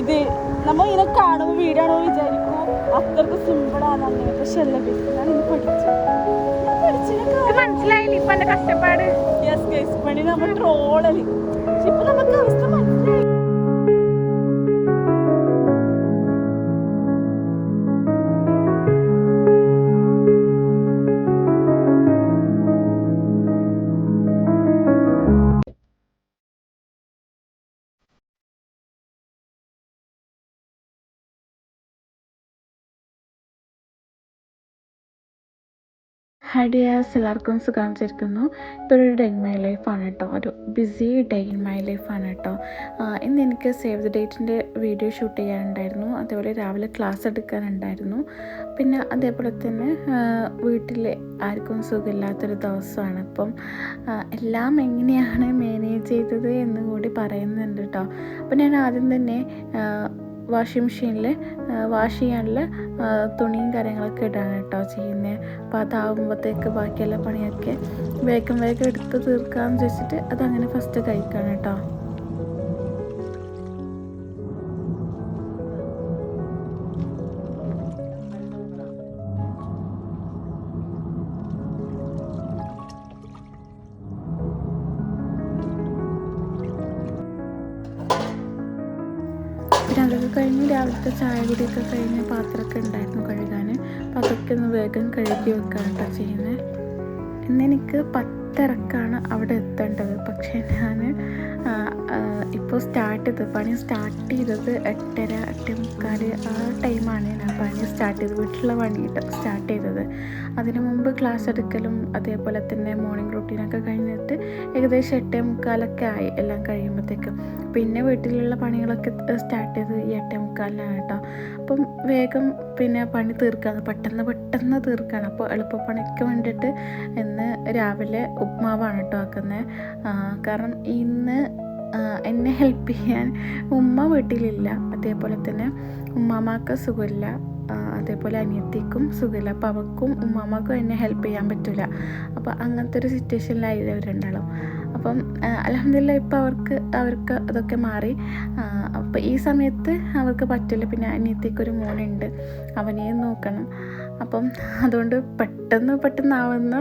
ഇത് നമ്മൾ ഇങ്ങനെ കാണുമ്പോൾ വീഡിയോ ആണോ വിചാരിക്കും അത്രക്ക് സിമ്പിളാണ് അങ്ങനെ. പക്ഷെ അല്ല ഞാൻ ഇന്ന് മനസ്സിലായില്ല ഇപ്പൊ എന്റെ കഷ്ടപ്പാട്. യെസ് ഗൈസ്, പണി നമ്മൾ ട്രോളല്. പക്ഷെ ഇപ്പൊ നമുക്ക് അവസ്ഥ മനസ്സിലായി. ഹഡിയാസ് എല്ലാവർക്കും സുഖാണിച്ചിരിക്കുന്നു. ഇപ്പോൾ ഒരു ഡേ ഇൻ മൈ ലൈഫാണ് കേട്ടോ, ഒരു ബിസി ഡേ ഇൻ മൈ ലൈഫാണ് കേട്ടോ. ഇന്ന് എനിക്ക് സേവ് ദ ഡേറ്റിൻ്റെ വീഡിയോ ഷൂട്ട് ചെയ്യാനുണ്ടായിരുന്നു, അതേപോലെ രാവിലെ ക്ലാസ് എടുക്കാനുണ്ടായിരുന്നു. പിന്നെ അതേപോലെ തന്നെ വീട്ടിൽ ആർക്കും സുഖമില്ലാത്തൊരു ദിവസമാണ്. അപ്പം എല്ലാം എങ്ങനെയാണ് മാനേജ് ചെയ്തത് എന്ന് കൂടി പറയുന്നുണ്ട് കേട്ടോ. അപ്പം ഞാൻ ആദ്യം തന്നെ വാഷിംഗ് മെഷീനിൽ വാഷ് ചെയ്യാനുള്ള തുണിയും കാര്യങ്ങളൊക്കെ ഇടാണ് കേട്ടോ ചെയ്യുന്നത്. അപ്പോൾ അതാവുമ്പോഴത്തേക്ക് ബാക്കിയുള്ള പണിയൊക്കെ വേഗം എടുത്ത് തീർക്കാമെന്ന് വെച്ചിട്ട് അതങ്ങനെ ഫസ്റ്റ് കഴിക്കാണ് കേട്ടോ. പിന്നെ അതൊക്കെ കഴിഞ്ഞ് രാവിലത്തെ ചായ കുടിയൊക്കെ കഴിഞ്ഞ് പാത്രമൊക്കെ ഉണ്ടായിരുന്നു കഴുകാൻ. അപ്പോൾ അതൊക്കെ ഒന്ന് വേഗം കഴുകി വെക്കാനാട്ടോ ചെയ്യുന്നത്. ഇന്നെനിക്ക് 10:30ക്കാണ് അവിടെ എത്തേണ്ടത്. പക്ഷേ ഞാൻ ഇപ്പോൾ പണി സ്റ്റാർട്ട് ചെയ്തത് 8:30 8:45 ആ ടൈമാണ് ഞാൻ പണി സ്റ്റാർട്ട് ചെയ്തത്, വീട്ടിലുള്ള പണി സ്റ്റാർട്ട് ചെയ്തത്. അതിനു മുമ്പ് ക്ലാസ് എടുക്കലും അതേപോലെ തന്നെ മോർണിംഗ് റൂട്ടീനൊക്കെ കഴിഞ്ഞിട്ട് ഏകദേശം 8:45 ആയി എല്ലാം കഴിയുമ്പോഴത്തേക്കും. പിന്നെ വീട്ടിലുള്ള പണികളൊക്കെ സ്റ്റാർട്ട് ചെയ്തത് ഈ 8:45 കേട്ടോ. അപ്പം വേഗം പിന്നെ പണി തീർക്കാണ്, പെട്ടെന്ന് തീർക്കാണ്. അപ്പോൾ എളുപ്പപ്പണിക്ക് വേണ്ടിയിട്ട് ഇന്ന് രാവിലെ ഉപ്മാവാണ് കേട്ടോ ആക്കുന്നത്. കാരണം ഇന്ന് എന്നെ ഹെൽപ്പ് ചെയ്യാൻ ഉമ്മ വീട്ടിലില്ല, അതേപോലെ തന്നെ ഉമ്മാമാക്ക് സുഖമില്ല, അതേപോലെ അനിയത്തിക്കും സുഖമില്ല. അപ്പോൾ അവൾക്കും ഉമ്മാമാക്കും എന്നെ ഹെൽപ്പ് ചെയ്യാൻ പറ്റില്ല. അപ്പോൾ അങ്ങനത്തെ ഒരു സിറ്റുവേഷനിലായില്ല അവരുണ്ടാവും. അപ്പം അൽഹംദുലില്ലാ ഇപ്പോൾ അവർക്ക് അതൊക്കെ മാറി. അപ്പോൾ ഈ സമയത്ത് അവർക്ക് പറ്റില്ല. പിന്നെ അനിയത്തിക്കൊരു മോനുണ്ട്, അവനെയും നോക്കണം. അപ്പം അതുകൊണ്ട് പെട്ടെന്നാവുന്ന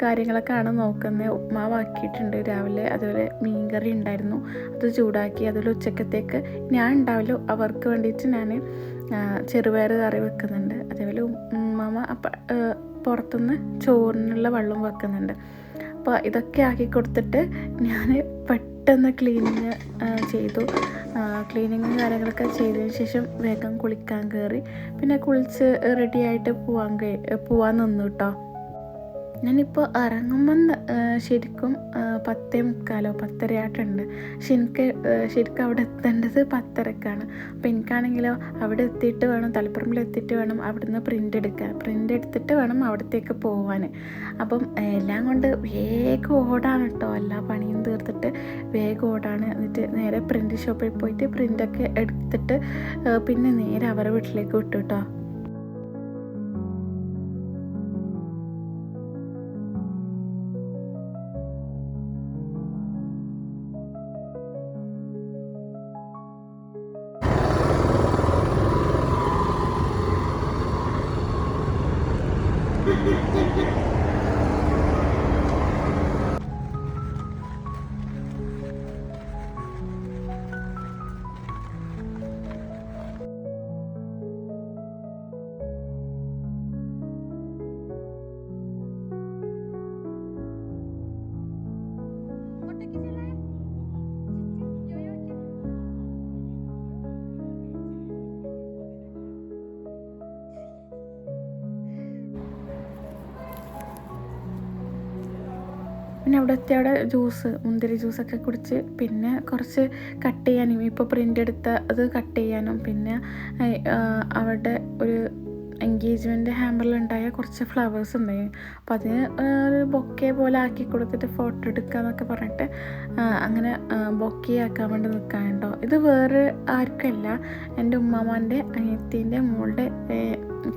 കാര്യങ്ങളൊക്കെയാണ് നോക്കുന്നത്. ഉപ്മാവാക്കിയിട്ടുണ്ട് രാവിലെ, അതുപോലെ മീൻകറി ഉണ്ടായിരുന്നു, അത് ചൂടാക്കി. അതുപോലെ ഉച്ചക്കത്തേക്ക് ഞാൻ ഉണ്ടാവില്ല, അവർക്ക് വേണ്ടിയിട്ട് ഞാൻ ചെറുപയർ കറി വെക്കുന്നുണ്ട്. അതേപോലെ ഉമ്മാമ പുറത്തുനിന്ന് ചോറിനുള്ള വെള്ളം വെക്കുന്നുണ്ട്. അപ്പോൾ ഇതൊക്കെ ആക്കി കൊടുത്തിട്ട് ഞാൻ പെട്ടെന്ന് ക്ലീനിങ് ചെയ്തു. ക്ലീനിങ്ങും കാര്യങ്ങളൊക്കെ ചെയ്തതിന് ശേഷം വേഗം കുളിക്കാൻ കയറി. പിന്നെ കുളിച്ച് റെഡിയായിട്ട് പോവാൻ നിന്നു കേട്ടോ. ഞാനിപ്പോൾ ഇറങ്ങുമ്പം ശരിക്കും 10:45 10:30 ആയിട്ടുണ്ട്. പക്ഷെ എനിക്ക് ശരിക്കും അവിടെ എത്തേണ്ടത് 10:30ക്കാണ്. അപ്പോൾ എനിക്കാണെങ്കിലോ അവിടെ എത്തിയിട്ട് വേണം, തലപ്പറമ്പിൽ എത്തിയിട്ട് വേണം അവിടുന്ന് പ്രിൻ്റ് എടുത്തിട്ട് വേണം അവിടത്തേക്ക് പോവാൻ. അപ്പം എല്ലാം കൊണ്ട് വേഗം ഓടാണ് കേട്ടോ, എല്ലാ പണിയും തീർത്തിട്ട് വേഗം ഓടാണ്. എന്നിട്ട് നേരെ പ്രിൻ്റ് ഷോപ്പിൽ പോയിട്ട് പ്രിൻ്റൊക്കെ എടുത്തിട്ട് പിന്നെ നേരെ അവരുടെ വീട്ടിലേക്ക് വിട്ടു കേട്ടോ. പിന്നെ അവിടെ മുന്തിരി ജ്യൂസൊക്കെ കുടിച്ച് പിന്നെ കുറച്ച് കട്ട് ചെയ്യാനും, ഇപ്പോൾ പ്രിൻ്റ് എടുത്ത അത് കട്ട് ചെയ്യാനും, പിന്നെ അവിടെ ഒരു എൻഗേജ്മെൻറ്റ് ഹാമ്പറിലുണ്ടായ കുറച്ച് ഫ്ലവേഴ്സ് ഉണ്ടായി. അപ്പോൾ അതിന് ഒരു ബൊക്കെ പോലെ ആക്കി കൊടുത്തിട്ട് ഫോട്ടോ എടുക്കാമെന്നൊക്കെ പറഞ്ഞിട്ട് അങ്ങനെ ബൊക്കെ ആക്കാൻ വേണ്ടി നിൽക്കാനുണ്ടോ. ഇത് വേറെ ആർക്കല്ല, എൻ്റെ ഉമ്മാമാൻ്റെ അനിയത്തീൻ്റെ മോളുടെ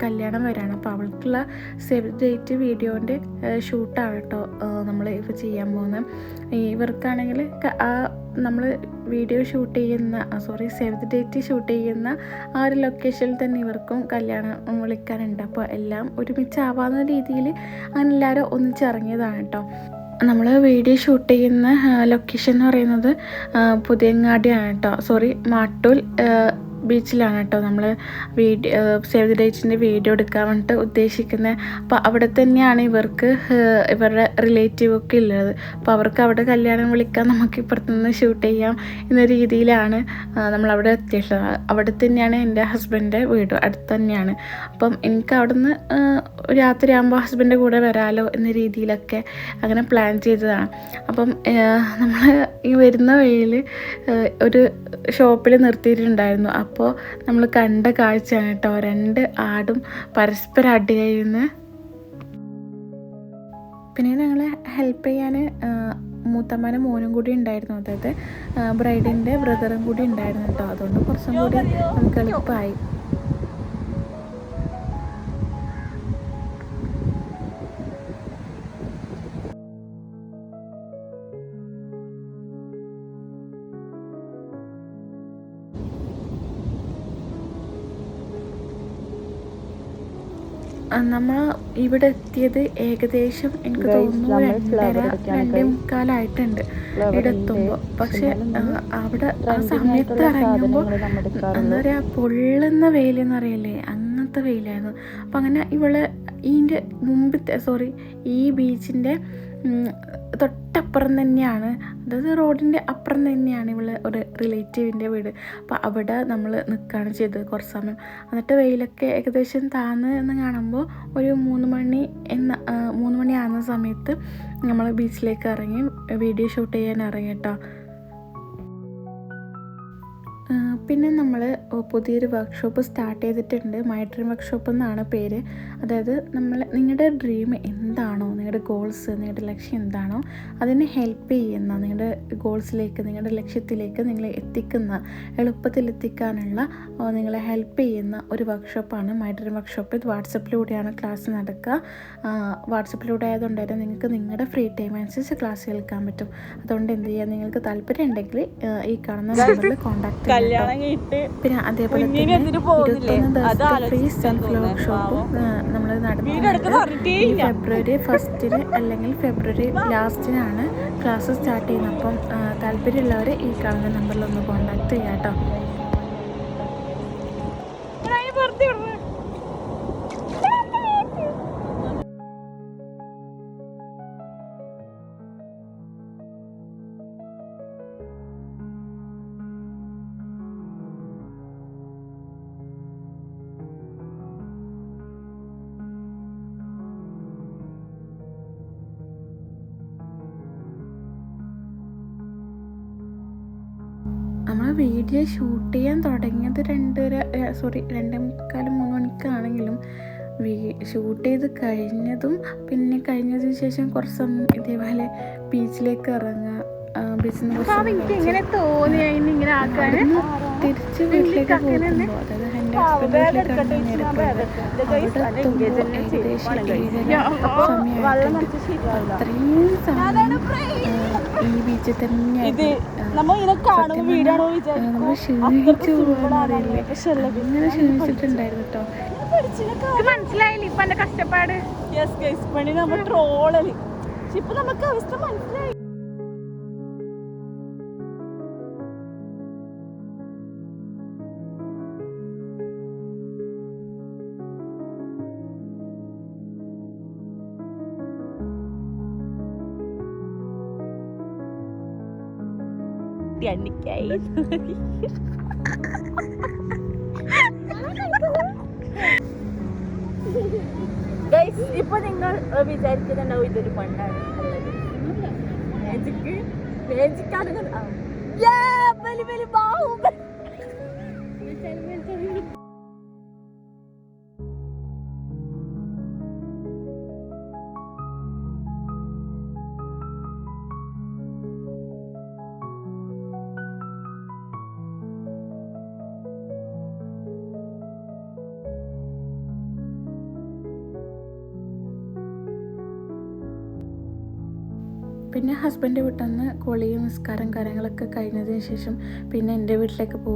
കല്യാണം വരാണ്. അപ്പോൾ അവൾക്കുള്ള സേവ് ഡേറ്റ് വീഡിയോൻ്റെ ഷൂട്ടാണ് കേട്ടോ നമ്മൾ ഇപ്പോൾ ചെയ്യാൻ പോകുന്നത്. ഇവർക്കാണെങ്കിൽ നമ്മൾ വീഡിയോ ഷൂട്ട് ചെയ്യുന്ന സേവ് ദി ഡേറ്റ് ഷൂട്ട് ചെയ്യുന്ന ആ ഒരു ലൊക്കേഷനിൽ തന്നെ ഇവർക്കും കല്യാണം വിളിക്കാനുണ്ട്. അപ്പോൾ എല്ലാം ഒരുമിച്ചാവാവുന്ന രീതിയിൽ അങ്ങനെ എല്ലാവരും ഒന്നിച്ചിറങ്ങിയതാണ് കേട്ടോ. നമ്മൾ വീഡിയോ ഷൂട്ട് ചെയ്യുന്ന ലൊക്കേഷൻ എന്ന് പറയുന്നത് പുതിയങ്ങാടിയാണ് കേട്ടോ, മാട്ടൂൽ ബീച്ചിലാണ് കേട്ടോ നമ്മൾ സേവ് ദി ഡേറ്റിൻ്റെ വീഡിയോ എടുക്കാൻ വേണ്ടിയിട്ട് ഉദ്ദേശിക്കുന്നത്. അപ്പോൾ അവിടെ തന്നെയാണ് ഇവരുടെ റിലേറ്റീവ് ഒക്കെ ഉള്ളത്. അപ്പോൾ അവർക്ക് അവിടെ കല്യാണം വിളിക്കാൻ നമുക്ക് ഇപ്പുറത്തുനിന്ന് ഷൂട്ട് ചെയ്യാം എന്ന രീതിയിലാണ് നമ്മളവിടെ എത്തിയിട്ടുള്ളത്. അവിടെ തന്നെയാണ് എൻ്റെ ഹസ്ബൻഡിൻ്റെ വീട്, അടുത്ത് തന്നെയാണ്. അപ്പം എനിക്ക് അവിടെ നിന്ന് രാത്രിയാകുമ്പോൾ ഹസ്ബൻഡിൻ്റെ കൂടെ വരാമല്ലോ എന്ന രീതിയിലൊക്കെ അങ്ങനെ പ്ലാൻ ചെയ്തതാണ്. അപ്പം നമ്മൾ ഈ വരുന്ന വഴിയിൽ ഒരു ഷോപ്പിൽ നിർത്തിയിട്ടുണ്ടായിരുന്നു. അപ്പോൾ നമ്മൾ കണ്ട കാഴ്ചയാണ് കേട്ടോ, 2 ആടും പരസ്പരം അടി കഴിയുന്നത്. പിന്നെ ഞങ്ങളെ ഹെൽപ്പ് ചെയ്യാൻ മൂത്തമ്മേൻ്റെ മോനും കൂടി ഉണ്ടായിരുന്നു, അതായത് ബ്രൈഡിൻ്റെ ബ്രദറും കൂടി ഉണ്ടായിരുന്നു കേട്ടോ. അതുകൊണ്ട് കുറച്ചും കൂടി നമുക്ക് എളുപ്പമായി. നമ്മൾ ഇവിടെ എത്തിയത് ഏകദേശം എനിക്ക് തോന്നുന്നു 2:45 ഇവിടെ എത്തുമ്പോൾ. പക്ഷെ അവിടെ ആ സമയത്ത് ഇറങ്ങുമ്പോൾ എന്താ പറയുക, പൊള്ളുന്ന വെയിലെന്ന് അറിയില്ലേ, അങ്ങനത്തെ വെയിലായിരുന്നു. അപ്പം അങ്ങനെ ഈ ബീച്ചിൻ്റെ തൊട്ടപ്പുറം തന്നെയാണ്, അതായത് റോഡിൻ്റെ അപ്പുറം തന്നെയാണ് ഒരു റിലേറ്റീവിൻ്റെ വീട്. അപ്പോൾ അവിടെ നമ്മൾ നിൽക്കുകയാണ് ചെയ്തത് കുറച്ച് സമയം. എന്നിട്ട് വെയിലൊക്കെ ഏകദേശം താന്ന് എന്ന് കാണുമ്പോൾ ഒരു 3 മണിയാകുന്ന സമയത്ത് നമ്മൾ ബീച്ചിലേക്ക് ഇറങ്ങി വീഡിയോ ഷൂട്ട് ചെയ്യാൻ ഇറങ്ങി കേട്ടോ. പിന്നെ നമ്മൾ പുതിയൊരു വർക്ക്ഷോപ്പ് സ്റ്റാർട്ട് ചെയ്തിട്ടുണ്ട്. മൈ ഡ്രീം വർക്ക്ഷോപ്പ് എന്നാണ് പേര്. അതായത് നിങ്ങളുടെ ഡ്രീം എന്താണോ, നിങ്ങളുടെ ഗോൾസ്, നിങ്ങളുടെ ലക്ഷ്യം എന്താണോ അതിനെ ഹെൽപ്പ് ചെയ്യുന്ന, നിങ്ങളുടെ ഗോൾസിലേക്ക്, നിങ്ങളുടെ ലക്ഷ്യത്തിലേക്ക് നിങ്ങളെ എളുപ്പത്തിൽ എത്തിക്കാനുള്ള നിങ്ങളെ ഹെൽപ്പ് ചെയ്യുന്ന ഒരു വർക്ക്ഷോപ്പാണ് മൈ ഡ്രീം വർക്ക്ഷോപ്പ്. ഇത് വാട്സപ്പിലൂടെയാണ് ക്ലാസ് നടക്കുക. വാട്സപ്പിലൂടെ ആയതുകൊണ്ട് തന്നെ നിങ്ങൾക്ക് നിങ്ങളുടെ ഫ്രീ ടൈം അനുസരിച്ച് ക്ലാസ് കേൾക്കാൻ പറ്റും. അതുകൊണ്ട് എന്ത് ചെയ്യുക, നിങ്ങൾക്ക് താല്പര്യം ഉണ്ടെങ്കിൽ ഈ കാണുന്ന നമ്പറിൽ കോൺടാക്ട് ചെയ്യാം. പിന്നെ അതേപോലെ തന്നെ 21 ദിവസത്തെ ഫ്രീ സെൽഫ് വർക്ക്ഷോപ്പും നമ്മൾ നടത്തുന്നത് ഈ ഫെബ്രുവരി 1 അല്ലെങ്കിൽ ഫെബ്രുവരി ലാസ്റ്റിനാണ് ക്ലാസ് സ്റ്റാർട്ട് ചെയ്യുന്നത്. അപ്പം താല്പര്യമുള്ളവർ ഈ കാണുന്ന നമ്പറിൽ ഒന്ന് കോൺടാക്ട് ചെയ്യാം കേട്ടോ. നമ്മൾ വീഡിയോ ഷൂട്ട് ചെയ്യാൻ തുടങ്ങിയത് 2:45-3 മണിക്കാണെങ്കിലും ഷൂട്ട് ചെയ്ത് കഴിഞ്ഞതിന് ശേഷം കുറച്ച് സമയം ഇതേപോലെ ബീച്ചിലേക്ക് ഇറങ്ങുക, ബീച്ചിൽ നിന്ന് തിരിച്ച് വീട്ടിലേക്ക് പോകുമ്പോൾ, അതായത് എൻ്റെ ഹസ്ബൻഡ് വീട്ടിലേക്കാണ് നേരെ പോയത്. അവിടെ എത്തുമ്പോൾ ഏകദേശം 7:30 സമയമായിട്ടുണ്ട്. അത്രയും സമയം ഈ ബീച്ചിൽ തന്നെയാണ്. നമ്മൾ ക്ഷീണിച്ചു പോകാറില്ലേ, അങ്ങനെ ക്ഷീണിച്ചിട്ടുണ്ടായിരുന്നു കേട്ടോ. മനസ്സിലായില്ല ഇപ്പൊ എന്റെ കഷ്ടപ്പാട്. ട്രോളല് ഇപ്പൊ നമുക്ക് അവസ്ഥ മനസ്സിലായി. ഇപ്പൊ നിങ്ങൾ വിചാരിക്കുന്നുണ്ടാവും ഇതൊരു മണ്ണാണ്. പിന്നെ ഹസ്ബൻഡ് വീട്ടിൽ നിന്ന് കുളിയും നിസ്കാരം കാര്യങ്ങളൊക്കെ കഴിഞ്ഞതിന് ശേഷം പിന്നെ എൻ്റെ വീട്ടിലേക്ക് പോവാം.